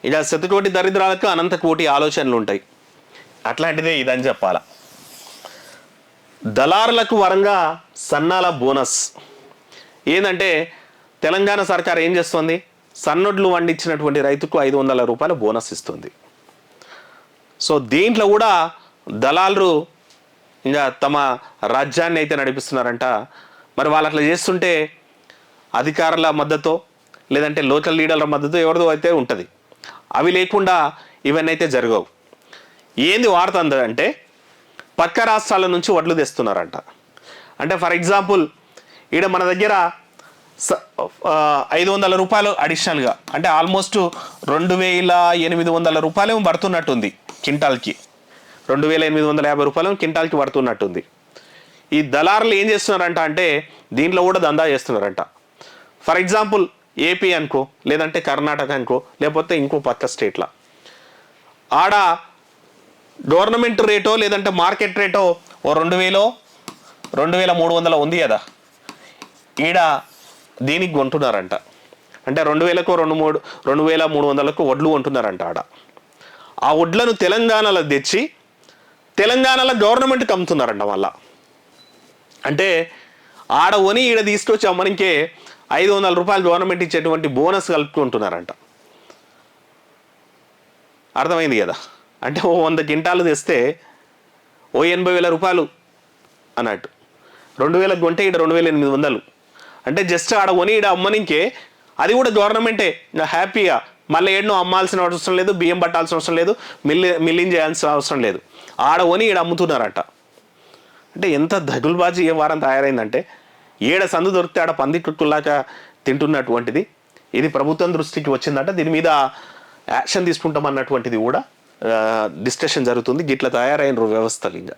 ఇక శతకోటి దరిద్రాలకు అనంత కోటి ఆలోచనలు ఉంటాయి. అట్లాంటిదే ఇదని చెప్పాలా. దళారులకు వరంగా సన్నాల బోనస్ ఏంటంటే తెలంగాణ సర్కార్ ఏం చేస్తుంది, సన్నొడ్లు వండించినటువంటి రైతుకు 500 రూపాయల బోనస్ ఇస్తుంది. సో దీంట్లో కూడా దళాలు ఇంకా తమ రాజ్యాన్ని అయితే నడిపిస్తున్నారంట. మరి వాళ్ళు అట్లా చేస్తుంటే అధికారుల మద్దతు లేదంటే లోకల్ లీడర్ల మద్దతు ఎవరిదో అయితే ఉంటుంది. అవి లేకుండా ఇవన్నీ అయితే జరగవు. ఏంది వాడుతుంది అంటే పక్క రాష్ట్రాల నుంచి వడ్లు తెస్తున్నారంట. అంటే ఫర్ ఎగ్జాంపుల్ ఈడ మన దగ్గర 500 రూపాయలు అడిషనల్గా అంటే ఆల్మోస్ట్ 2800 రూపాయలు పడుతున్నట్టుంది కింటాల్కి. 2850 రూపాయలు కింటాల్కి పడుతున్నట్టుంది. ఈ దళారులు ఏం చేస్తున్నారంట అంటే దీంట్లో కూడా దందా చేస్తున్నారంట. ఫర్ ఎగ్జాంపుల్ ఏపీ అనుకో, లేదంటే కర్ణాటక అనుకో, లేకపోతే ఇంకో పక్క స్టేట్ల ఆడ గవర్నమెంట్ రేటో లేదంటే మార్కెట్ రేటో ఓ 2000 2300 ఉంది కదా, ఈడ దీనికి కొంటున్నారంట. అంటే 2000కు 2300కు వడ్లు కొంటున్నారంట ఆడ. ఆ వడ్లను తెలంగాణలో తెచ్చి తెలంగాణలో గవర్నమెంట్కి అమ్ముతున్నారంట మళ్ళా. అంటే ఆడ కొని ఈడ తీసుకొచ్చి అమ్మనికే 500 రూపాయలు గవర్నమెంట్ ఇచ్చేటువంటి బోనస్ కలుపుకుంటున్నారంట. అర్థమైంది కదా. అంటే ఓ 100 క్వింటాలు తెస్తే ఓ 80,000 రూపాయలు అన్నట్టు. 2000కు కొంటే ఈడ 2800. అంటే జస్ట్ ఆడ కొని ఈడ అమ్మనికే అది కూడా గవర్నమెంటే హ్యాపీగా. మళ్ళీ ఏడనో అమ్మాల్సిన అవసరం లేదు, బియ్యం పట్టాల్సిన అవసరం లేదు, మిల్లింగ్ చేయాల్సిన అవసరం లేదు. ఆడ కొని ఈడ అమ్ముతున్నారట. అంటే ఎంత దగులుబాజీ ఏ వారం తయారైందంటే ఏడ సందు దొరికితే ఆడ పంది కుక్కుల్లాగా తింటున్నటువంటిది. ఇది ప్రభుత్వం దృష్టికి వచ్చిందంటే దీని మీద యాక్షన్ తీసుకుంటాం అన్నటువంటిది కూడా డిస్కషన్ జరుగుతుంది. గిట్లా తయారైన వ్యవస్థలు ఇంకా